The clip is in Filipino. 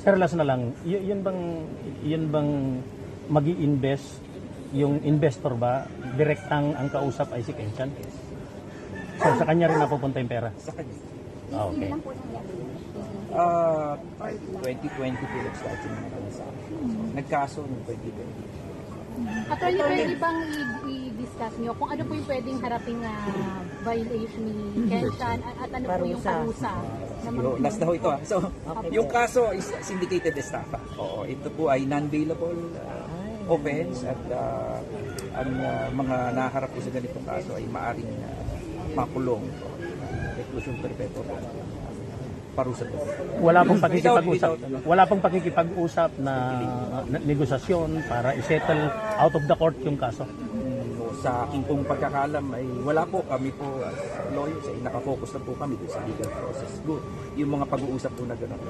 Sir, last na lang, yun bang magi-invest, yung investor ba, direktang ang kausap ay si Kenchan? So sa kanya rin napupunta yung pera? Sa kanya. Okay. 2020 nag-start yung mga transaction. Nagkaso noong 2020. Attorney, pwede bang i-discuss nyo kung ano po yung pwedeng haraping violation ni Kenchan at ano po yung parusa? Last na ho ito. So, yung kaso is syndicated estafa. Oo, ito po ay non-bailable offense at ang mga naharap po sa ganitong kaso ay maaring makulong. Reclusion perpetual. Parusa po. Wala pong pakikipag-usap na negosasyon para i-settle out of the court yung kaso. Sa aking pong pagkakalam ay wala po, kami po as lawyers ay nakafocus na po kami sa legal process. Good. Yung mga pag-uusap po na gano'n.